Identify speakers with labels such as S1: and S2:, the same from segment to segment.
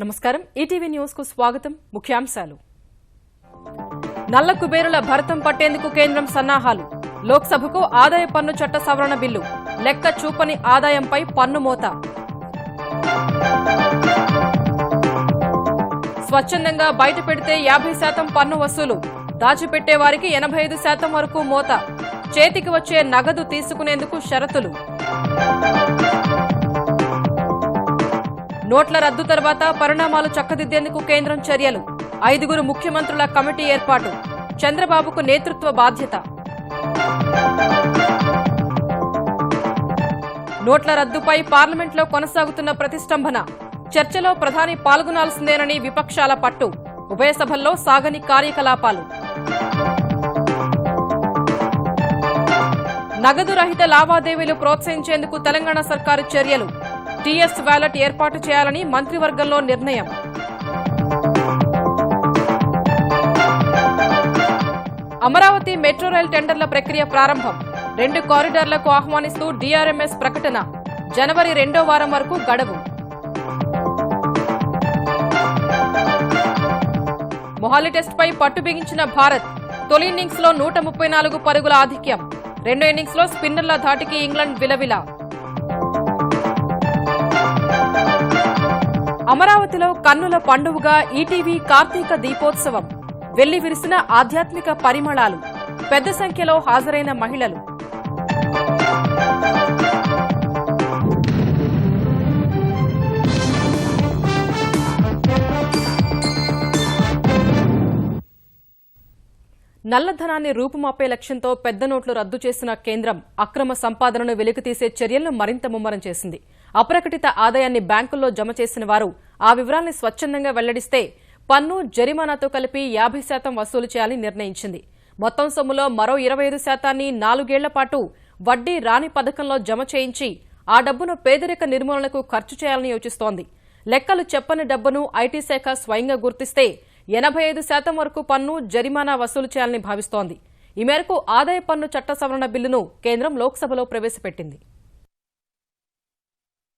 S1: నమస్కారం ETV news కు స్వాగతం ముఖ్యాంశాలు నల్ల కుబేరుల భరతం పట్టేందుకు కేంద్రం సన్నాహాలు లోక్సభకు ఆదాయ పన్ను చట్ట సవరణ బిల్లు లెక్క చూపని ఆదాయంపై పన్ను మోత స్వచ్ఛందంగా బయట పెడితే 50% పన్ను వసూలు దాచిపెట్టే వారికి 85% వరకు మోత చేతికి వచ్చే నగదు తీసుకునేందుకు షరతులు నోట్ల రద్దు తర్వాత పరిణామాలు చక్కదిద్దేందుకు కేంద్రం చర్యలు 5 ముఖ్యమంత్రుల కమిటీ ఏర్పాటు చంద్రబాబుకు నేతృత్వ బాధ్యత నోట్ల రద్దుపై పార్లమెంట్లో కొనసాగుతున్న ప్రతిష్టంభన చర్చలో ప్రధాని పాల్గొనాల్సిందేనని విపక్షాల పట్టు ఉభయ సభల్లో సాగని కార్యకలాపాలు నగదు రహిత లావాదేవీలు ప్రోత్సహించేందుకు తెలంగాణ సర్కారు చర్యలు టీఎస్ వాలెట్ ఏర్పాటు చేయాలని మంత్రివర్గంలో నిర్ణయం అమరావతి మెట్రో రైల్ టెండర్ల ప్రక్రియ ప్రారంభం 2 కారిడార్లకు ఆహ్వానిస్తూ డీఆర్ఎంఎస్ ప్రకటన జనవరి 2వ వారం వరకు గడువు మొహాలీ టెస్టుపై పట్టు బిగించిన భారత్ తొలి ఇన్నింగ్స్ లో 134 పరుగుల ఆధిక్యం రెండో ఇన్నింగ్స్ లో స్పిన్నర్ల ధాటికి ఇంగ్లాండ్ విలవిల అమరావతిలో కన్నుల పండువగా ఈటీవీ కార్తీక దీపోత్సవం వెళ్లి విరిసిన ఆధ్యాత్మిక పరిమళాలు పెద్ద సంఖ్యలో హాజరైన మహిళలు నల్లధనాన్ని రూపుమాపే లక్ష్యంతో పెద్ద నోట్లు రద్దు చేసిన కేంద్రం అక్రమ సంపాదనను వెలికితీసే చర్యలను మరింత ముమ్మరం చేసింది అప్రకటిత ఆదాయాన్ని బ్యాంకుల్లో జమ చేసిన వారు ఆ వివరాల్ని స్వచ్ఛందంగా వెల్లడిస్తే పన్ను జరిమానాతో కలిపి 50% వసూలు చేయాలని నిర్ణయించింది మొత్తం సొమ్ములో మరో 25% 4 ఏళ్ల పాటు వడ్డీ రాని పథకంలో జమ చేయించి ఆ డబ్బును పేదరిక నిర్మూలనకు ఖర్చు చేయాలని యోచిస్తోంది లెక్కలు చెప్పని డబ్బును ఐటీ శాఖ స్వయంగా గుర్తిస్తే 85% వరకు పన్ను జరిమానా వసూలు చేయాలని భావిస్తోంది ఈ మేరకు ఆదాయ పన్ను చట్ట సవరణ బిల్లును కేంద్రం లోక్సభలో ప్రవేశపెట్టింది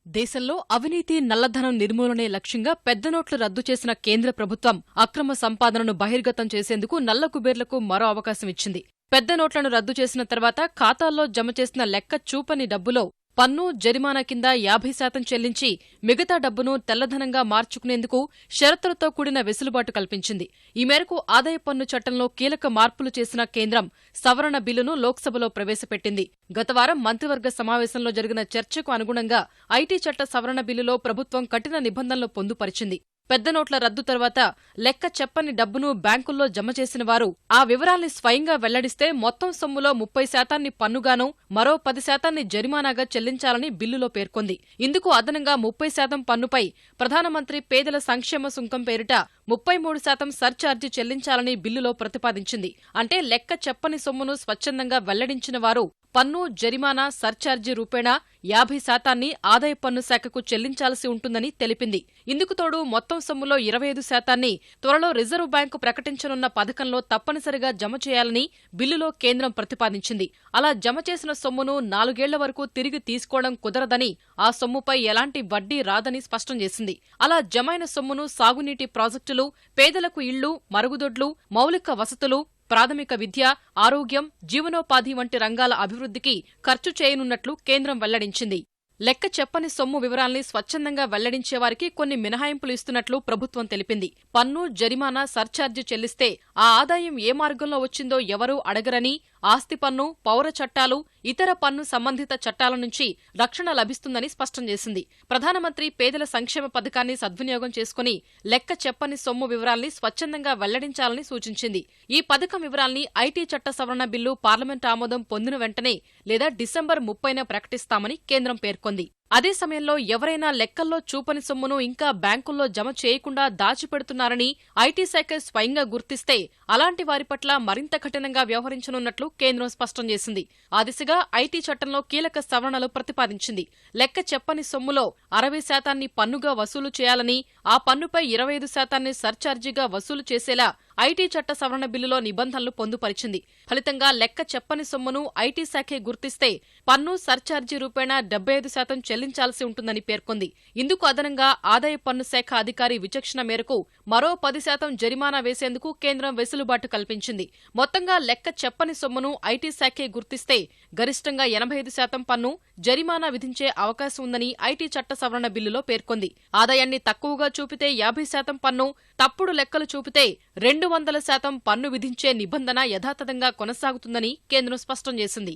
S1: దేశంలో అవినీతి నల్లధనం నిర్మూలనే లక్ష్యంగా పెద్ద నోట్లు రద్దు చేసిన కేంద్ర ప్రభుత్వం అక్రమ సంపాదనను బహిర్గతం చేసేందుకు నల్ల కుబేర్లకు మరో అవకాశం ఇచ్చింది పెద్ద నోట్లను రద్దు చేసిన తర్వాత ఖాతాల్లో జమ చేసిన లెక్క చూపని డబ్బులో పన్ను జరిమానా కింద 50% చెల్లించి మిగతా డబ్బును తెల్లధనంగా మార్చుకునేందుకు షరతులతో కూడిన వెసులుబాటు కల్పించింది ఈ మేరకు ఆదాయ పన్ను చట్టంలో కీలక మార్పులు చేసిన కేంద్రం సవరణ బిల్లును లోక్సభలో ప్రవేశపెట్టింది గతవారం మంత్రివర్గ సమావేశంలో జరిగిన చర్చకు అనుగుణంగా ఐటీ చట్ట సవరణ బిల్లులో ప్రభుత్వం కఠిన నిబంధనలు పొందుపరిచింది పెద్ద నోట్ల రద్దు తర్వాత లెక్క చెప్పని డబ్బును బ్యాంకుల్లో జమ చేసిన వారు ఆ వివరాల్ని స్వయంగా వెల్లడిస్తే మొత్తం సొమ్ములో 30% పన్నుగానూ మరో 10% జరిమానాగా చెల్లించాలని బిల్లులో పేర్కొంది ఇందుకు అదనంగా 30% పన్నుపై ప్రధానమంత్రి పేదల సంక్షేమ సుంకం పేరిట 33% సర్ఛార్జీ చెల్లించాలని బిల్లులో ప్రతిపాదించింది అంటే లెక్క చెప్పని సొమ్మును స్వచ్ఛందంగా వెల్లడించిన వారు పన్ను జరిమానా సర్ఛార్జీ రూపేణా 50% ఆదాయ పన్ను శాఖకు చెల్లించాల్సి ఉంటుందని తెలిపింది ఇందుకుతోడు మొత్తం సొమ్ములో 25% త్వరలో రిజర్వ్ బ్యాంకు ప్రకటించనున్న పథకంలో తప్పనిసరిగా జమ చేయాలని బిల్లులో కేంద్రం ప్రతిపాదించింది అలా జమ చేసిన సొమ్మును 4 ఏళ్ల వరకు తిరిగి తీసుకోవడం కుదరదని ఆ సొమ్ముపై ఎలాంటి వడ్డీ రాదని స్పష్టం చేసింది అలా జమైన సొమ్మును సాగునీటి ప్రాజెక్టులు పేదలకు ఇళ్లు మరుగుదొడ్లు మౌలిక వసతులు ప్రాథమిక విద్య ఆరోగ్యం జీవనోపాధి వంటి రంగాల అభివృద్ధికి ఖర్చు చేయనున్నట్లు కేంద్రం వెల్లడించింది లెక్క చెప్పని సొమ్ము వివరాల్ని స్వచ్ఛందంగా వెల్లడించేవారికి కొన్ని మినహాయింపులు ఇస్తున్నట్లు ప్రభుత్వం తెలిపింది పన్ను జరిమానా సర్ఛార్జీ చెల్లిస్తే ఆ ఆదాయం ఏ మార్గంలో వచ్చిందో ఎవరూ అడగరని ఆస్తి పన్ను పౌర చట్టాలు ఇతర పన్ను సంబంధిత చట్టాల నుంచి రక్షణ లభిస్తుందని స్పష్టం చేసింది ప్రధానమంత్రి పేదల సంక్షేమ పథకాన్ని సద్వినియోగం చేసుకుని లెక్క చెప్పని సొమ్ము వివరాల్ని స్వచ్ఛందంగా వెల్లడించాలని సూచించింది ఈ పథకం వివరాల్ని ఐటీ చట్ట సవరణ బిల్లు పార్లమెంట్ ఆమోదం పొందిన వెంటనే లేదా డిసెంబర్ 30న ప్రకటిస్తామని కేంద్రం పేర్కొంది అదే సమయంలో ఎవరైనా లెక్కల్లో చూపని సొమ్మును ఇంకా బ్యాంకుల్లో జమ చేయకుండా దాచిపెడుతున్నారని ఐటీ శాఖ స్వయంగా గుర్తిస్తే అలాంటి వారి పట్ల మరింత కఠినంగా వ్యవహరించనున్నట్లు కేంద్రం స్పష్టం చేసింది ఆ దిశగా ఐటీ చట్టంలో కీలక సవరణలు ప్రతిపాదించింది లెక్క చెప్పని సొమ్ములో 60% పన్నుగా వసూలు చేయాలని ఆ పన్నుపై 25% సర్ఛార్జీగా వసూలు చేసేలా ఐటీ చట్ట సవరణ బిల్లులో నిబంధనలు పొందుపరిచింది. ఫలితంగా లెక్క చెప్పని సొమ్మును ఐటీ శాఖే గుర్తిస్తే పన్ను సర్ఛార్జీ రూపేణా 75% చెల్లించాల్సి ఉంటుందని పేర్కొంది. ఇందుకు అదనంగా ఆదాయ పన్ను శాఖ అధికారి విచక్షణ మేరకు మరో 10% జరిమానా వేసేందుకు కేంద్రం వెసులుబాటు కల్పించింది. మొత్తంగా లెక్క చెప్పని సొమ్మును ఐటీ శాఖే గుర్తిస్తే గరిష్టంగా 85% పన్ను, జరిమానా విధించే అవకాశం ఉందని ఐటీ చట్ట సవరణ బిల్లులో పేర్కొంది. ఆదాయాన్ని తక్కువగా చూపితే 50% పన్ను, తప్పుడు లెక్కలు చూపితే 200% పన్ను విధించే నిబంధన యథాతథంగా కొనసాగుతుందని కేంద్రం స్పష్టం చేసింది.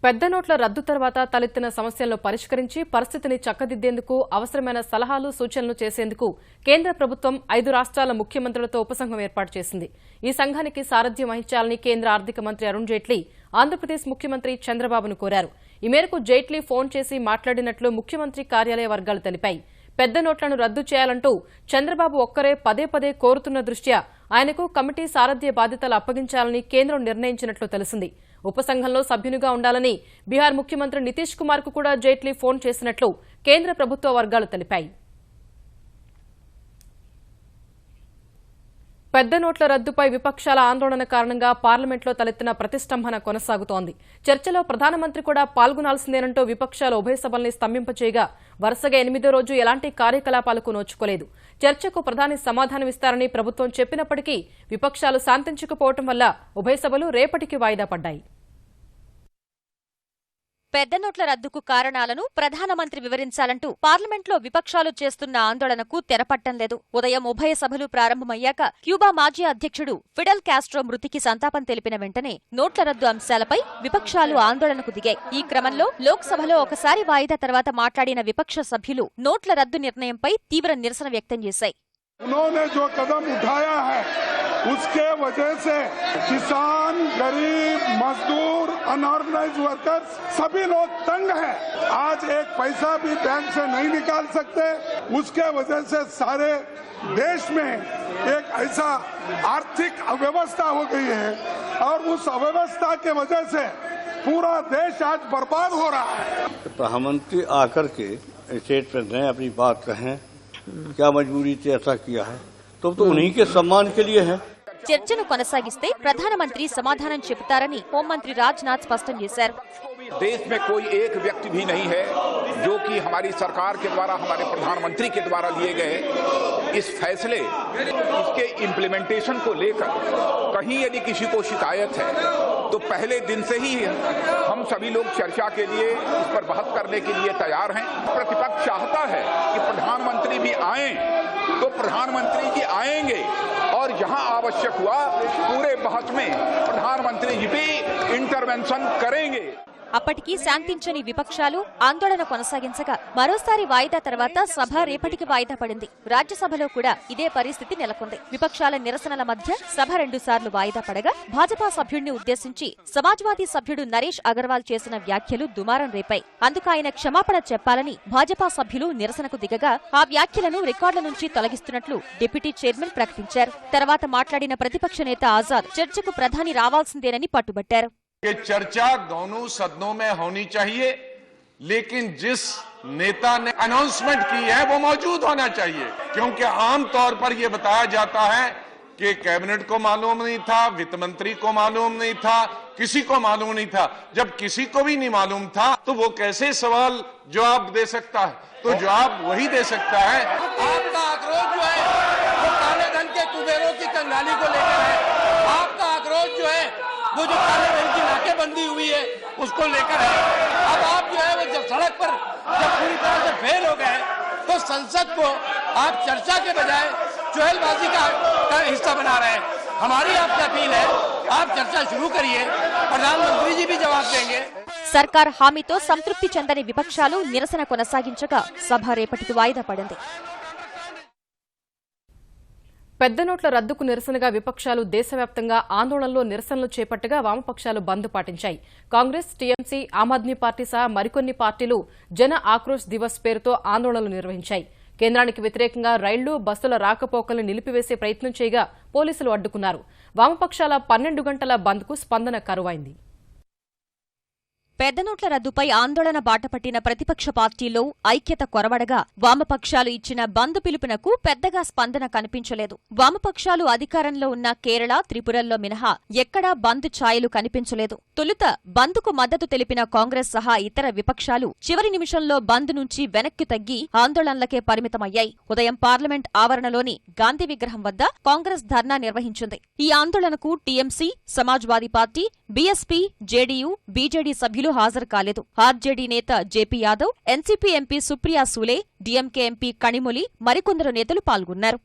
S1: పెద్ద నోట్ల రద్దు తర్వాత తలెత్తిన సమస్యలను పరిష్కరించి పరిస్థితిని చక్కదిద్దేందుకు అవసరమైన సలహాలు, సూచనలు చేసేందుకు కేంద్ర ప్రభుత్వం 5 రాష్ట్రాల ముఖ్యమంత్రులతో ఉపసంఘం ఏర్పాటు చేసింది. ఈ సంఘానికి సారథ్యం వహించాలని కేంద్ర ఆర్థిక మంత్రి అరుణ్ జైట్లీ ఆంధ్రప్రదేశ్ ముఖ్యమంత్రి చంద్రబాబును కోరారు. ఈ మేరకు జైట్లీ ఫోన్ చేసి మాట్లాడినట్లు ముఖ్యమంత్రి కార్యాలయ వర్గాలు తెలిపాయి. పెద్ద నోట్లను రద్దు చేయాలంటూ చంద్రబాబు ఒక్కరే పదే పదే కోరుతున్న దృష్ట్యా ఆయనకు కమిటీ సారథ్య బాధ్యతలు అప్పగించాలని కేంద్రం నిర్ణయించినట్లు తెలిసింది. ఉపసంఘంలో సభ్యునిగా ఉండాలని బీహార్ ముఖ్యమంత్రి నితీష్ కుమార్ కు కూడా జైట్లీ ఫోన్ చేసినట్లు కేంద్ర ప్రభుత్వ వర్గాలు తెలిపాయి. పెద్ద నోట్ల రద్దుపై విపక్షాల ఆందోళన కారణంగా పార్లమెంట్లో తలెత్తిన ప్రతిష్టంభన కొనసాగుతోంది. చర్చలో ప్రధానమంత్రి కూడా పాల్గొనాల్సిందేనంటూ విపక్షాలు ఉభయ సభల్ని స్తంభింపచేయగా వరుసగా 8వ రోజు ఎలాంటి కార్యకలాపాలకు నోచుకోలేదు. చర్చకు ప్రధాని సమాధానమిస్తారని ప్రభుత్వం చెప్పినప్పటికీ విపక్షాలు శాంతించకపోవడం వల్ల ఉభయ సభలు రేపటికి వాయిదా పడ్డాయి.
S2: పెద్ద నోట్ల రద్దుకు కారణాలను ప్రధానమంత్రి వివరించాలంటూ పార్లమెంట్లో విపక్షాలు చేస్తున్న ఆందోళనకు తెరపట్టం లేదు. ఉదయం ఉభయ సభలు ప్రారంభమయ్యాక క్యూబా మాజీ అధ్యక్షుడు ఫిడెల్ కాస్ట్రో మృతికి సంతాపం తెలిపిన వెంటనే నోట్ల రద్దు అంశాలపై విపక్షాలు ఆందోళనకు దిగాయి. ఈ క్రమంలో లోక్సభలో ఒకసారి వాయిదా తర్వాత మాట్లాడిన విపక్ష సభ్యులు నోట్ల రద్దు నిర్ణయంపై తీవ్ర నిరసన వ్యక్తం చేశాయి.
S3: उन्होंने जो कदम उठाया है उसके वजह से किसान, गरीब, मजदूर, अनऑर्गेनाइज्ड वर्कर्स सभी लोग तंग हैं। आज एक पैसा भी बैंक से नहीं निकाल सकते। उसके वजह से सारे देश में एक ऐसा आर्थिक अव्यवस्था हो गई है और उस अव्यवस्था के वजह से पूरा देश आज बर्बाद हो रहा है।
S4: प्रधानमंत्री आकर के स्टेटमेंट ने अपनी बात कहें, क्या मजबूरी से ऐसा किया है, तो उन्हीं के सम्मान के लिए है।
S2: చర్చను కొనసాగిస్తే ప్రధానమంత్రి సమాధానం చెబుతారని హోంమంత్రి రాజ్నాథ్ స్పష్టం చేశారు.
S5: देश में कोई एक व्यक्ति भी नहीं है जो कि हमारी सरकार के द्वारा, हमारे प्रधानमंत्री के द्वारा लिए गए इस फैसले, इसके इम्प्लीमेंटेशन को लेकर कहीं यदि किसी को शिकायत है तो पहले दिन से ही हम सभी लोग चर्चा के लिए, इस पर बहस करने के लिए तैयार हैं। प्रतिपक्ष चाहता है कि प्रधानमंत्री भी आए तो प्रधानमंत्री जी आएंगे और जहां आवश्यक हुआ पूरे बहस में प्रधानमंत्री जी भी इंटरवेंशन करेंगे।
S2: అప్పటికీ శాంతించని విపక్షాలు ఆందోళన కొనసాగించగా మరోసారి వాయిదా తర్వాత సభ రేపటికి వాయిదా పడింది. రాజ్యసభలో కూడా ఇదే పరిస్థితి నెలకొంది. విపక్షాల నిరసనల మధ్య సభ 2 సార్లు వాయిదా పడగా భాజపా సభ్యుడిని ఉద్దేశించి సమాజ్వాదీ సభ్యుడు నరేష్ అగర్వాల్ చేసిన వ్యాఖ్యలు దుమారం రేపాయి. అందుకు ఆయన క్షమాపణ చెప్పాలని భాజపా సభ్యులు నిరసనకు దిగగా ఆ వ్యాఖ్యలను రికార్డుల నుంచి తొలగిస్తున్నట్లు డిప్యూటీ చైర్మన్ ప్రకటించారు. తర్వాత మాట్లాడిన ప్రతిపక్ష నేత ఆజాద్ చర్చకు ప్రధాని రావాల్సిందేనని పట్టుబట్టారు.
S6: ये चर्चा दोनों सदनों में होनी चाहिए, लेकिन जिस नेता ने अनाउंसमेंट की है वो मौजूद होना चाहिए, क्योंकि आम तौर पर ये बताया जाता है कि कैबिनेट को मालूम नहीं था, वित्त मंत्री को मालूम नहीं था, किसी को मालूम नहीं था। जब किसी को भी नहीं मालूम था तो वो कैसे सवाल जवाब दे सकता है? तो जवाब वही दे सकता है।
S7: आपका आक्रोश जो है वो काले धन के कुबेरों की कंगाली को लेकर है। आपका आक्रोश जो है वो जो काले धन की नाकेबंदी हुई है उसको लेकर है। अब आप जो है वो जब सड़क पर जब पूरी तरह से फेल हो गए तो संसद को आप चर्चा के बजाय चुहलबाजी का हिस्सा बना रहे हैं। हमारी आपसे अपील है, आप चर्चा शुरू करिए, प्रधानमंत्री जी भी जवाब देंगे।
S2: సర్కార్ హామీతో సంతృప్తి చెందని విపక్షాలు నిరసన కొనసాగించగా సభ రేపటికి వాయిదా పడింది.
S1: పెద్ద నోట్ల రద్దుకు నిరసనగా విపక్షాలు దేశవ్యాప్తంగా ఆందోళనలో నిరసనలు చేపట్టగా వామపక్షాలు బంద్ పాటించాయి. కాంగ్రెస్, టీఎంసీ, ఆమ్ ఆద్మీ పార్టీ సహా మరికొన్ని పార్టీలు జన ఆక్రోశ్ దివస్ పేరుతో ఆందోళనలు నిర్వహించాయి. కేంద్రానికి వ్యతిరేకంగా రైళ్లు, బస్సుల రాకపోకలను నిలిపివేసే ప్రయత్నం చేయగా పోలీసులు అడ్డుకున్నారు. వామపక్షాల 12 గంటల బంద్కు స్పందన కరువైంది.
S2: పెద్ద నోట్ల రద్దుపై ఆందోళన బాటపట్టిన ప్రతిపక్ష పార్టీల్లో ఐక్యత కొరవడగా వామపక్షాలు ఇచ్చిన బంద్ పిలుపునకు పెద్దగా స్పందన కనిపించలేదు. వామపక్షాలు అధికారంలో ఉన్న కేరళ, త్రిపురల్లో మినహా ఎక్కడా బంద్ ఛాయలు కనిపించలేదు. తొలుత బంద్కు మద్దతు తెలిపిన కాంగ్రెస్ సహా ఇతర విపక్షాలు చివరి నిమిషంలో బంద్ నుంచి వెనక్కి తగ్గి ఆందోళనలకే పరిమితమయ్యాయి. ఉదయం పార్లమెంట్ ఆవరణలోని గాంధీ విగ్రహం వద్ద కాంగ్రెస్ ధర్నా నిర్వహించింది. ఈ ఆందోళనకు TMC, Samajwadi party, BSP, JDU, BJD సభ్యులు హాజరు కాలేదు. ఆర్జేడీ నేత JP Yadav, NCP MP Supriya Sule, DMK MP Kanimozhi మరికొందరు నేతలు పాల్గొన్నారు.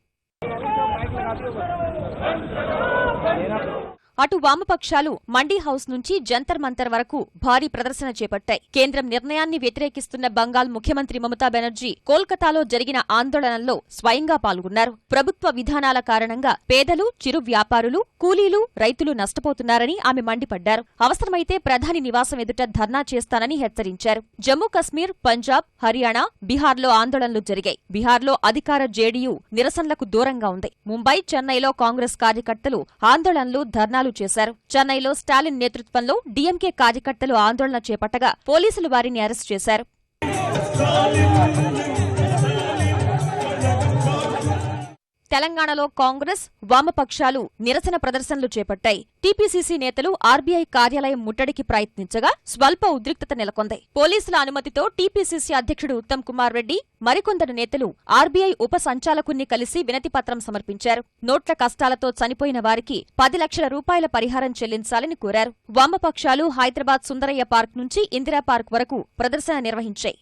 S2: అటు వామపక్షాలు మండీ హౌస్ నుంచి జంతర్ మంతర్ వరకు భారీ ప్రదర్శన చేపట్టాయి. కేంద్రం నిర్ణయాన్ని వ్యతిరేకిస్తున్న బంగాల్ ముఖ్యమంత్రి మమతా బెనర్జీ కోల్కతాలో జరిగిన ఆందోళనల్లో స్వయంగా పాల్గొన్నారు. ప్రభుత్వ విధానాల కారణంగా పేదలు, చిరు వ్యాపారులు, కూలీలు, రైతులు నష్టపోతున్నారని ఆమె మండిపడ్డారు. అవసరమైతే ప్రధాని నివాసం ఎదుట ధర్నా చేస్తానని హెచ్చరించారు. జమ్మూ కశ్మీర్, పంజాబ్, హర్యానా, బీహార్లో ఆందోళనలు జరిగాయి. బీహార్లో అధికార జేడీయూ నిరసనలకు దూరంగా ఉంది. ముంబై, చెన్నైలో కాంగ్రెస్ కార్యకర్తలు ఆందోళనలు, ధర్నాలు చేశారు. చెన్నైలో స్టాలిన్ నేతృత్వంలో డీఎంకే కార్యకర్తలు ఆందోళన చేపట్టగా పోలీసులు వారిని అరెస్టు చేశారు. తెలంగాణలో కాంగ్రెస్, వామపక్షాలు నిరసన ప్రదర్శనలు చేపట్టాయి. టీపీసీసీ నేతలు ఆర్బీఐ కార్యాలయం ముట్టడికి ప్రయత్నించగా స్వల్ప ఉద్రిక్తత నెలకొంది. పోలీసుల అనుమతితో టీపీసీసీ అధ్యక్షుడు ఉత్తమ్ కుమార్ రెడ్డి, మరికొందరు నేతలు ఆర్బీఐ ఉప సంచాలకుణ్ణి కలిసి వినతిపత్రం సమర్పించారు. నోట్ల కష్టాలతో చనిపోయిన వారికి 10 లక్షల రూపాయల పరిహారం చెల్లించాలని కోరారు. వామపక్షాలు హైదరాబాద్ సుందరయ్య పార్క్ నుంచి ఇందిరా పార్క్ వరకు ప్రదర్శన నిర్వహించాయి.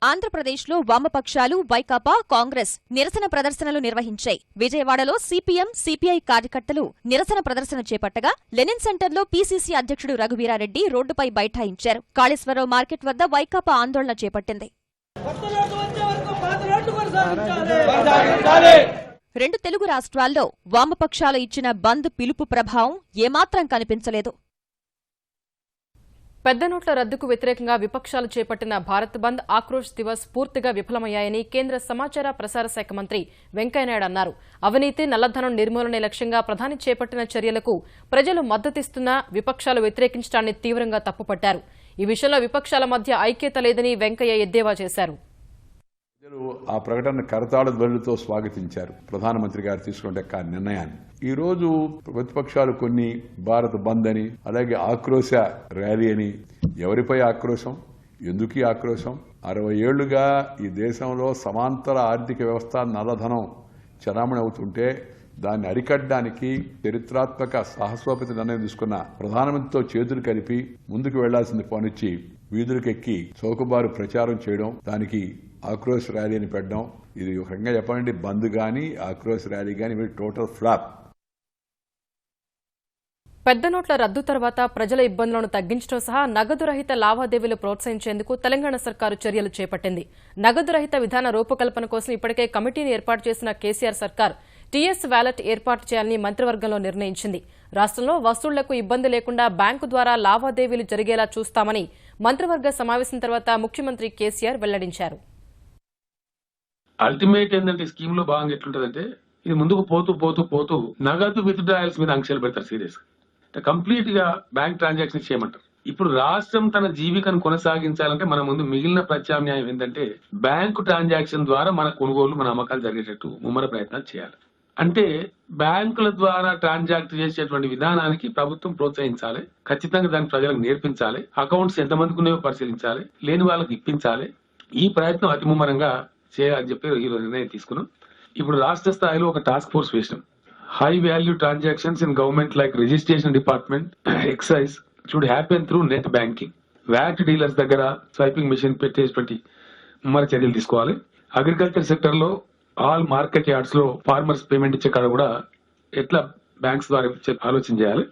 S2: ఆంధ్రప్రదేశ్లో వామపక్షాలు, వైకాపా, కాంగ్రెస్ నిరసన ప్రదర్శనలు నిర్వహించాయి. విజయవాడలో సిపిఎం, సిపిఐ కార్యకర్తలు నిరసన ప్రదర్శన చేపట్టగా లెనిన్ సెంటర్లో పీసీసీ అధ్యక్షుడు రఘువీరారెడ్డి రోడ్డుపై బైఠాయించారు. కాళేశ్వరరావు మార్కెట్ వద్ద వైకాపా ఆందోళన చేపట్టింది. 2 తెలుగు రాష్ట్రాల్లో వామపక్షాలు ఇచ్చిన బంద్ పిలుపు ప్రభావం ఏమాత్రం కనిపించలేదు.
S1: పెద్ద నోట్ల రద్దుకు వ్యతిరేకంగా విపక్షాలు చేపట్టిన భారత్ బంద్, ఆక్రోష్ దివస్ పూర్తిగా విఫలమయ్యాయని కేంద్ర సమాచార ప్రసార శాఖ మంత్రి వెంకయ్యనాయుడు అన్నారు. అవినీతి, నల్లధనం నిర్మూలనే లక్ష్యంగా ప్రధాని చేపట్టిన చర్యలకు ప్రజలు మద్దతిస్తున్నా విపక్షాలు వ్యతిరేకించడాన్ని తీవ్రంగా తప్పుపట్టారు. ఈ విషయంలో విపక్షాల మధ్య ఐక్యత లేదని వెంకయ్య ఎద్దేవా చేశారు.
S8: ప్రజలు ఆ ప్రకటన కరతాళ ధ్వనులతో స్వాగతించారు. ప్రధానమంత్రి గారు తీసుకున్న నిర్ణయాన్ని. ఈ రోజు ప్రతిపక్షాలు కొన్ని భారత్ బంద్ అని, అలాగే ఆక్రోశ ర్యాలీ అని. ఎవరిపై ఆక్రోశం? ఎందుకు ఈ ఆక్రోశం? 60 ఏళ్లుగా ఈ దేశంలో సమాంతర ఆర్థిక వ్యవస్థ, నల్లధనం చలామణి అవుతుంటే దాన్ని అరికట్టడానికి చరిత్రాత్మక సాహసోపేత నిర్ణయం తీసుకున్న ప్రధానమంత్రితో చేతులు కలిపి ముందుకు వెళ్లాల్సింది పోనిచ్చి వీధులకెక్కి చౌకబారు ప్రచారం చేయడం, దానికి ఆక్రోశ్ ర్యాలీని పెట్టడం, ఇది ఒక రకంగా చెప్పాలంటే బంద్ గాని ఆక్రోశ్ ర్యాలీ గాని టోటల్ ఫ్లాప్.
S1: పెద్ద నోట్ల రద్దు తర్వాత ప్రజల ఇబ్బందులను తగ్గించడం సహా నగదు రహిత లావాదేవీలు ప్రోత్సహించేందుకు తెలంగాణ సర్కారు చర్యలు చేపట్టింది. నగదు రహిత విధాన రూపకల్పన కోసం ఇప్పటికే కమిటీని ఏర్పాటు చేసిన కేసీఆర్ సర్కార్ టీఎస్ వ్యాలెట్ ఏర్పాటు చేయాలని మంత్రివర్గంలో నిర్ణయించింది. రాష్ట్రంలో వసూళ్లకు ఇబ్బంది లేకుండా బ్యాంకు ద్వారా లావాదేవీలు జరిగేలా చూస్తామని మంత్రివర్గ సమావేశం తర్వాత ముఖ్యమంత్రి కేసీఆర్ వెల్లడించారు.
S9: అల్టిమేట్ ఏంటంటే స్కీమ్ లో భాగంగా ఎట్లుంటదంటే, ఇది ముందుకు పోతూ పోతూ పోతూ నగదు విత్డ్రాయల్స్ మీద ఆంక్షలు పెడతారు. సీరియస్ గా కంప్లీట్ గా బ్యాంక్ ట్రాన్సాక్షన్ చేయమంటారు. ఇప్పుడు రాష్ట్రం తన జీవికను కొనసాగించాలంటే మన ముందు మిగిలిన ప్రత్యామ్నాయం ఏంటంటే బ్యాంకు ట్రాన్సాక్షన్ ద్వారా మన కొనుగోలు, మన అమ్మకాలు జరిగేటట్టు ముమ్మర ప్రయత్నాలు చేయాలి. అంటే బ్యాంకుల ద్వారా ట్రాన్సాక్ట్ చేసేటువంటి విధానానికి ప్రభుత్వం ప్రోత్సహించాలి. ఖచ్చితంగా దాన్ని ప్రజలకు నేర్పించాలి. అకౌంట్స్ ఎంతమందికి ఉన్నాయో పరిశీలించాలి, లేని వాళ్ళకి ఇప్పించాలి. ఈ ప్రయత్నం అతి ముమ్మరంగా చేయాలని చెప్పి ఈ నిర్ణయం తీసుకున్నాం. ఇప్పుడు రాష్ట్ర స్థాయిలో ఒక టాస్క్ ఫోర్స్ వేసినాం. High value transactions in government like registration department, excise should happen through net banking. VAT dealers దగ్గర స్వైపింగ్ మెషిన్ పెట్టేటువంటి మరి చర్యలు తీసుకోవాలి. అగ్రికల్చర్ సెక్టర్ లో ఆల్ మార్కెట్ యార్డ్స్ లో ఫార్మర్స్ పేమెంట్ ఇచ్చే కాడ కూడా ఎట్లా బ్యాంక్స్ ద్వారా ఆలోచన చేయాలి.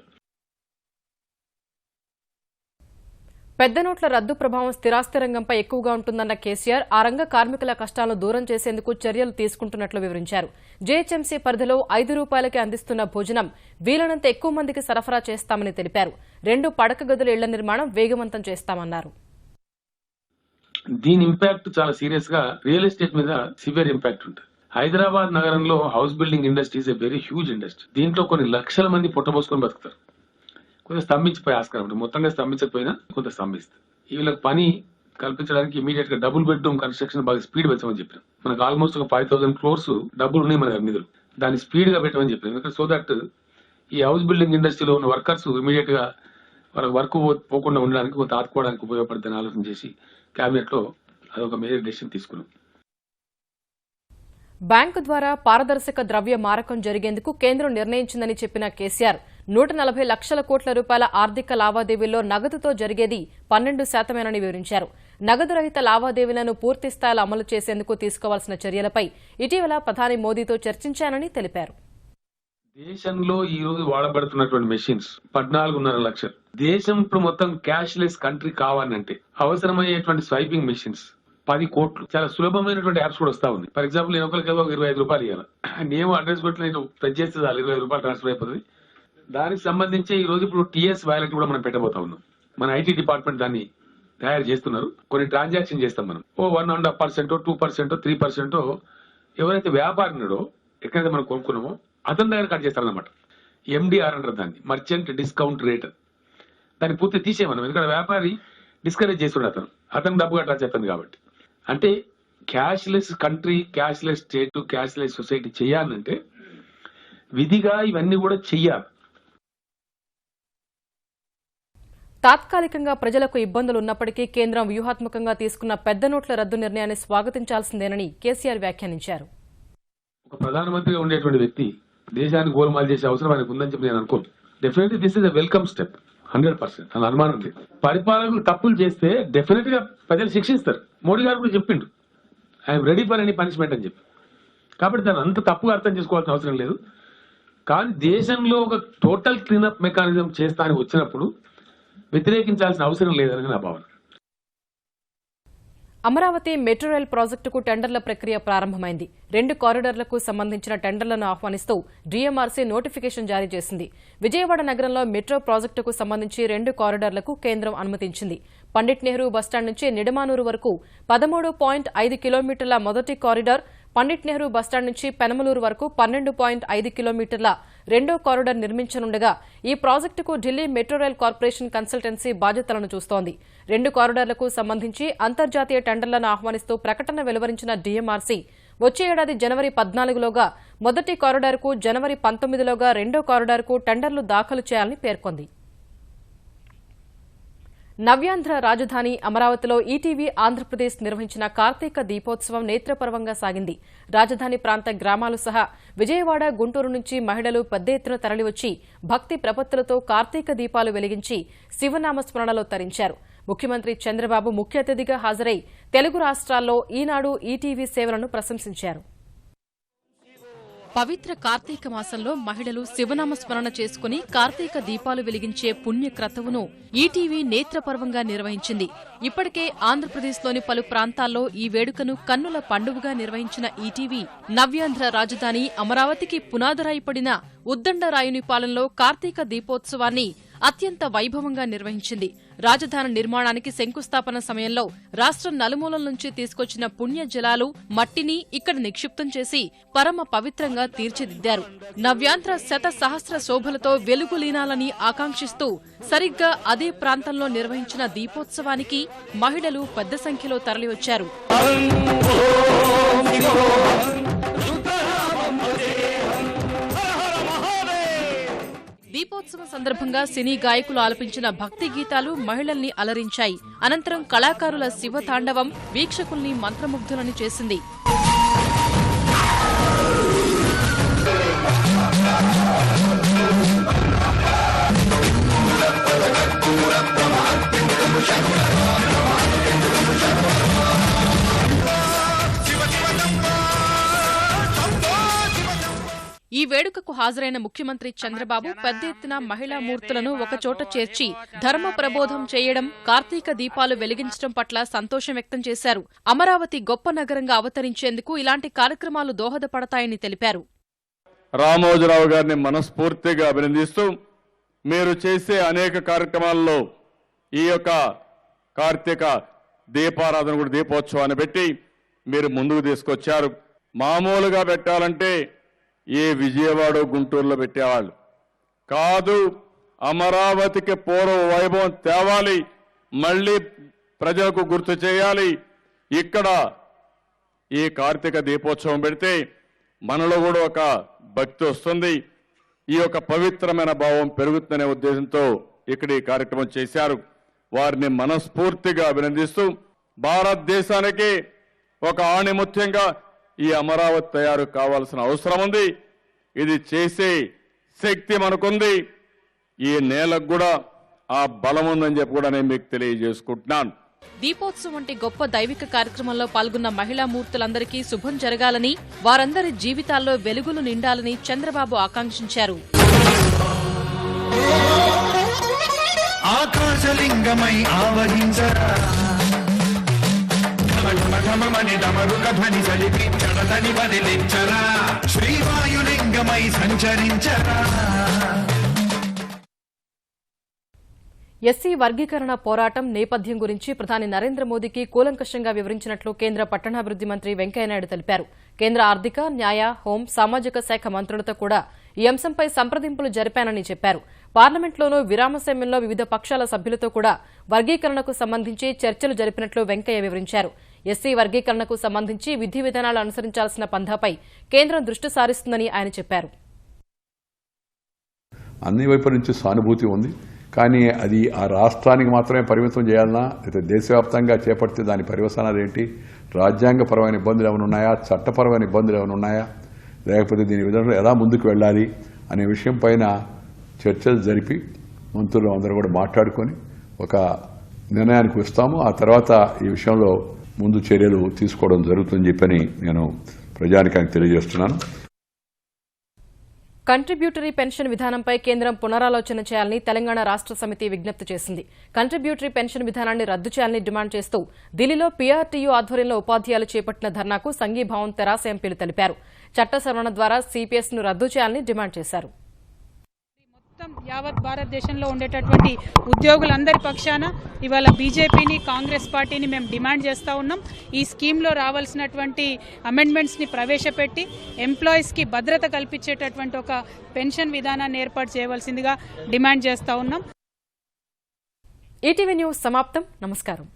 S1: పెద్ద నోట్ల రద్దు ప్రభావం స్థిరాస్తి రంగంపై ఎక్కువగా ఉంటుందన్న కేసీఆర్ ఆ రంగ కార్మికుల కష్టాలను దూరం చేసేందుకు చర్యలు తీసుకుంటున్నట్లు వివరించారు. జీహెచ్ఎంసీ పరిధిలో 5 రూపాయలకే అందిస్తున్న భోజనం వీలైనంత ఎక్కువ మందికి సరఫరా చేస్తామని తెలిపారు. 2 పడక గదుల ఇళ్ల నిర్మాణం వేగవంతం చేస్తామన్నారు.
S9: దీని ఇంపాక్ట్ చాలా సీరియస్ గా రియల్ ఎస్టేట్ మీద సివియర్ ఇంపాక్ట్ ఉంటుంది. హైదరాబాద్ నగరంలో house building industry is a very huge industry. దీంట్లో కొన్ని లక్షల మంది పొట్టబోసుకొని బతుకుతారు. కొంత స్తంభించిపోయే ఆస్కారం ఉంటుంది. మొత్తంగా స్తంభించకపోయినా కొంత స్తంభిస్తుంది. వీళ్ళకి పని కల్పించడానికి ఇమీడియట్ గా డబుల్ బెడ్రూమ్ కన్స్ట్రక్షన్ బాగా స్పీడ్ పెంచమని చెప్పాం. మనకు ఆల్మోస్ట్ ఒక 5,000 crores డబ్బులు ఉన్నాయి మన నిధులు, దాన్ని స్పీడ్ గా పెట్టమని చెప్పాం. ఎందుకంటే సో దట్ ఈ హౌస్ బిల్డింగ్ ఇండస్ట్రీలో ఉన్న వర్కర్స్ ఇమీడియట్ గా వాళ్ళకి వర్క్ పోకుండా ఉండడానికి కొంత ఆదుకోవడానికి ఉపయోగపడుతుందని ఆలోచన చేసి కేబినెట్ లో అదొక మేజర్ డెసిషన్ తీసుకున్నాం.
S1: బ్యాంకు ద్వారా పారదర్శక ద్రవ్య మారకం జరిగేందుకు కేంద్రం నిర్ణయించిందని చెప్పిన కేసీఆర్ 140 లక్షల కోట్ల రూపాయల ఆర్థిక లావాదేవీల్లో నగదుతో జరిగేది 12%మేనని వివరించారు. నగదు రహిత లావాదేవీలను పూర్తి స్థాయిలో అమలు చేసేందుకు తీసుకోవాల్సిన చర్యలపై ఇటీవల ప్రధాని మోదీతో చర్చించానని తెలిపారు.
S9: దేశంలో ఈ రోజు వాడబడుతున్నటువంటి మెషిన్స్ 14.5 లక్షలు. దేశం ఇప్పుడు మొత్తం క్యాష్ లెస్ కంట్రీ కావాలంటే అవసరమయ్యేటువంటి స్వైపింగ్ మెషిన్స్ 10 కోట్లు. చాలా సులభమైనటువంటి యాప్స్ కూడా వస్తా ఉంది. ఫర్ ఎగ్జాంపుల్ నేను ఒకరికి 25 రూపాయలు ఇవ్వాలి, నేమ్ అడ్రస్ పెట్టి నేను ప్రెస్ చేస్తే 25 రూపాయలు ట్రాన్స్ఫర్ అయిపోతుంది. దానికి సంబంధించి ఈ రోజు ఇప్పుడు టీఎస్ వ్యాలెట్ కూడా మనం పెట్టబోతా ఉన్నాం. మన ఐటీ డిపార్ట్మెంట్ దాన్ని తయారు చేస్తున్నారు. కొన్ని ట్రాన్సాక్షన్ చేస్తాం మనం. 1.5%, 2%, 3% ఎవరైతే వ్యాపారి ఉన్నాడో ఎక్కడైతే మనం కొనుక్కున్నామో అతని దగ్గర కట్ చేస్తారన్నమాట. ఎండిఆర్ అంటారు దాన్ని, మర్చెంట్ డిస్కౌంట్ రేట్. దాన్ని పూర్తి తీసేయమనం. ఎందుకంటే వ్యాపారి డిస్కరేజ్ చేస్తున్నాడు, అతను డబ్బు కట్టాల్సి చెప్తుంది. కాబట్టి అంటే cashless country, cashless state, cashless society చేయాలంటే విధిగా ఇవన్నీ కూడా చెయ్యాలి.
S1: తాత్కాలికంగా ప్రజలకు ఇబ్బందులు ఉన్నప్పటికీ కేంద్రం వ్యూహాత్మకంగా తీసుకున్న పెద్ద నోట్ల రద్దు నిర్ణయాన్ని స్వాగతించాల్సిందేనని కేసీఆర్ వ్యాఖ్యానించారు.
S9: ఒక ప్రధానమంత్రిగా ఉండేటువంటి వ్యక్తి దేశాన్ని గోల్మాల్ చేసే అవసరం ఆయనకు ఉందని చెప్పి నేను అనుకోను. Definitely this is a welcome step, 100%. అలా అనుమానం లేదు. పరిపాలకులు తప్పులు చేస్తే డెఫినెట్ గా ప్రజలు శిక్షిస్తారు. మోడీ గారు కూడా చెప్పిండు, I'm ready for any punishment అని చెప్పి. కాబట్టి దాన్ని అంత తప్పుగా అర్థం చేసుకోవాల్సిన అవసరం లేదు. కానీ దేశంలో ఒక టోటల్ క్లీనప్ మెకానిజం చేస్తానికి వచ్చినప్పుడు వ్యతిరేకించాల్సిన అవసరం లేదని నా భావన.
S1: అమరావతి మెట్రో రైల్ ప్రాజెక్టుకు టెండర్ల ప్రక్రియ ప్రారంభమైంది. 2 కారిడార్లకు సంబంధించిన టెండర్లను ఆహ్వానిస్తూ డీఎంఆర్సీ నోటిఫికేషన్ జారీ చేసింది. విజయవాడ నగరంలో మెట్రో ప్రాజెక్టుకు సంబంధించి 2 కారిడార్లకు కేంద్రం అనుమతించింది. పండిట్ నెహ్రూ బస్టాండ్ నుంచి నిడమానూరు వరకు 13.5 కిలోమీటర్ల మొదటి కారిడార్, పండిట్ నెహ్రూ బస్టాండ్ నుంచి పెనమలూరు వరకు 12.5 కిలోమీటర్ల రెండో కారిడార్ నిర్మించనుండగా ఈ ప్రాజెక్టుకు Delhi metro rail corporation consultancy బాధ్యతలను చూస్తోంది. 2 కారిడార్లకు సంబంధించి అంతర్జాతీయ టెండర్లను ఆహ్వానిస్తూ ప్రకటన వెలువరించిన డీఎంఆర్సీ వచ్చే ఏడాది జనవరి 14లోగా మొదటి కారిడార్కు, జనవరి 19లోగా రెండో కారిడార్కు టెండర్లు దాఖలు చేయాలని పేర్కొంది. నవ్యాంధ్ర రాజధాని అమరావతిలో ఈటీవీ ఆంధ్రప్రదేశ్ నిర్వహించిన కార్తీక దీపోత్సవం నేత్రపర్వంగా సాగింది. రాజధాని ప్రాంత గ్రామాలు సహా విజయవాడ, గుంటూరు నుంచి మహిళలు పెద్ద ఎత్తున తరలివచ్చి భక్తి ప్రపత్తులతో కార్తీక దీపాలు వెలిగించి శివనామస్మరణలో తరించారు. ముఖ్యమంత్రి చంద్రబాబు ముఖ్య అతిథిగా హాజరై తెలుగు రాష్ట్రాల్లో ఈనాడు, ఈటీవీ సేవలను ప్రశంసించారు. పవిత్ర కార్తీక మాసంలో మహిళలు శివనామస్మరణ చేసుకుని కార్తీక దీపాలు వెలిగించే పుణ్యక్రతువును ఈటీవీ నేత్రపర్వంగా నిర్వహించింది. ఇప్పటికే ఆంధ్రప్రదేశ్లోని పలు ప్రాంతాల్లో ఈ వేడుకను కన్నుల పండుగగా నిర్వహించిన ఈటీవీ నవ్యాంధ్ర రాజధాని అమరావతికి పునాదిరాయి పడిన ఉద్దండరాయుని పాలనలో కార్తీక దీపోత్సవాన్ని అత్యంత వైభవంగా నిర్వహించింది. రాజధాని నిర్మాణానికి శంకుస్థాపన సమయంలో రాష్ట్రం నలుమూలల నుంచి తీసుకొచ్చిన పుణ్య జలాలు, మట్టిని ఇక్కడ నిక్షిప్తం చేసి పరమ పవిత్రంగా తీర్చిదిద్దారు. నవ్యాంధ్ర శత సహస్ర శోభలతో వెలుగులీనాలని ఆకాంక్షిస్తూ సరిగ్గా అదే ప్రాంతంలో నిర్వహించిన దీపోత్సవానికి మహిళలు పెద్ద సంఖ్యలో తరలివచ్చారు. దీపోత్సవం సందర్భంగా సినీ గాయకులు ఆలపించిన భక్తి గీతాలు మహిళల్ని అలరించాయి. అనంతరం కళాకారుల శివతాండవం వీక్షకుల్ని మంత్రముగ్ధులని చేసింది. ఈ వేడుకకు హాజరైన ముఖ్యమంత్రి చంద్రబాబు పెద్ద ఎత్తున మహిళా మూర్తులను ఒకచోట చేర్చి ధర్మ ప్రబోధం చేయడం, కార్తీక దీపాలు వెలిగించడం పట్ల సంతోషం వ్యక్తం చేశారు. అమరావతి గొప్ప నగరంగా అవతరించేందుకు ఇలాంటి కార్యక్రమాలు దోహదపడతాయని తెలిపారు.
S10: రామోజీరావు గారిని మనస్ఫూర్తిగా అభినందిస్తూ మీరు చేసే అనేక కార్యక్రమాల్లో ఈ యొక్క కార్తీక దీపారాధన కూడా దీపోత్సవాన్ని పెట్టి మీరు ముందుకు తీసుకొచ్చారు. మామూలుగా పెట్టాలంటే ఏ విజయవాడ, గుంటూరులో పెట్టేవాళ్ళు కాదు. అమరావతికి పూర్వ వైభవం తేవాలి, మళ్ళీ ప్రజలకు గుర్తు చేయాలి. ఇక్కడ ఈ కార్తీక దీపోత్సవం పెడితే మనలో కూడా ఒక భక్తి వస్తుంది, ఈ యొక్క పవిత్రమైన భావం పెరుగుతుందనే ఉద్దేశంతో ఇక్కడ ఈ కార్యక్రమం చేశారు. వారిని మనస్ఫూర్తిగా అభినందిస్తూ భారతదేశానికి ఒక ఆణిముత్యంగా ఈ అమరావతి తయారు కావాల్సిన అవసరం ఉంది. ఇది చేసే శక్తి మనకుంది. ఈ నేలకు కూడా ఆ బలం ఉందని చెప్పి కూడా నేను మీకు తెలియజేసుకుంటున్నాను.
S1: దీపోత్సవం వంటి గొప్ప దైవిక కార్యక్రమంలో పాల్గొన్న మహిళా మూర్తులందరికీ శుభం జరగాలని, వారందరి జీవితాల్లో వెలుగులు నిండాలని చంద్రబాబు ఆకాంక్షించారు.
S11: ఆకాశలింగమై ఆవహించరా, ఢమరుకధ్వని సలిపి చడదని వదిలించరా, శ్రీవాయులింగమై సంచరించరా.
S1: ఎస్సీ వర్గీకరణ పోరాటం నేపథ్యం గురించి ప్రధాని నరేంద్ర మోదీకి కూలంకషంగా వివరించినట్లు కేంద్ర పట్టణాభివృద్ది మంత్రి వెంకయ్యనాయుడు తెలిపారు. కేంద్ర ఆర్థిక, న్యాయ, హోం, సామాజిక శాఖ మంత్రులతో కూడా ఈ అంశంపై సంప్రదింపులు జరిపానని చెప్పారు. పార్లమెంట్లోనూ విరామ సమయంలో వివిధ పక్షాల సభ్యులతో కూడా వర్గీకరణకు సంబంధించి చర్చలు జరిపినట్లు వెంకయ్య వివరించారు. ఎస్సీ వర్గీకరణకు సంబంధించి విధి విధానాలు అనుసరించాల్సిన పంథాపై కేంద్రం దృష్టి సారిస్తుందని ఆయన చెప్పారు.
S8: అన్ని వైపుల నుంచి సానుభూతి ఉంది, కానీ అది ఆ రాష్ట్రానికి మాత్రమే పరిమితం చేయాలన్నా లేదా దేశవ్యాప్తంగా చేపడితే దాని పర్యవసానాలు ఏంటి, రాజ్యాంగపరమైన ఇబ్బందులు ఏమైనా ఉన్నాయా, చట్టపరమైన ఇబ్బందులు ఏమైనా ఉన్నాయా, లేకపోతే దీని విధానంలో ఎలా ముందుకు వెళ్ళాలి అనే విషయం పైన చర్చలు జరిపి మంత్రులు అందరూ కూడా మాట్లాడుకొని ఒక నిర్ణయానికి వస్తాము. ఆ తర్వాత ఈ విషయంలో ముందు చర్యలు తీసుకోవడం జరుగుతుందని చెప్పని నేను ప్రజానికానికి తెలియజేస్తున్నాను.
S1: కంట్రిబ్యూటరీ పెన్షన్ విధానంపై కేంద్రం పునరాలోచన చేయాలని తెలంగాణ రాష్ట్ర సమితి విజ్ఞప్తి చేసింది. కంట్రిబ్యూటరీ పెన్షన్ విధానాన్ని రద్దు చేయాలని డిమాండ్ చేస్తూ ఢిల్లీలో పీఆర్టీయూ ఆధ్వర్యంలో ఉపాధ్యాయులు చేపట్టిన ధర్నాకు సంఘీభావం తెరాస ఎంపీలు తెలిపారు. చట్ట సవరణ ద్వారా సిపిఎస్ ను రద్దు చేయాలని డిమాండ్ చేశారు.
S12: మొత్తం యావత్ భారతదేశంలో ఉండేటటువంటి ఉద్యోగులందరి పక్షాన ఇవాళ బీజేపీని, కాంగ్రెస్ పార్టీని మేము డిమాండ్ చేస్తూ ఉన్నాం. ఈ స్కీమ్లో రావాల్సినటువంటి అమెండ్మెంట్స్ని ప్రవేశపెట్టి ఎంప్లాయీస్కి భద్రత కల్పించేటటువంటి ఒక పెన్షన్ విధానాన్ని ఏర్పాటు చేయవలసిందిగా డిమాండ్ చేస్తూ ఉన్నాం.
S1: ఈటీవీ న్యూస్ సమాప్తం. నమస్కారం.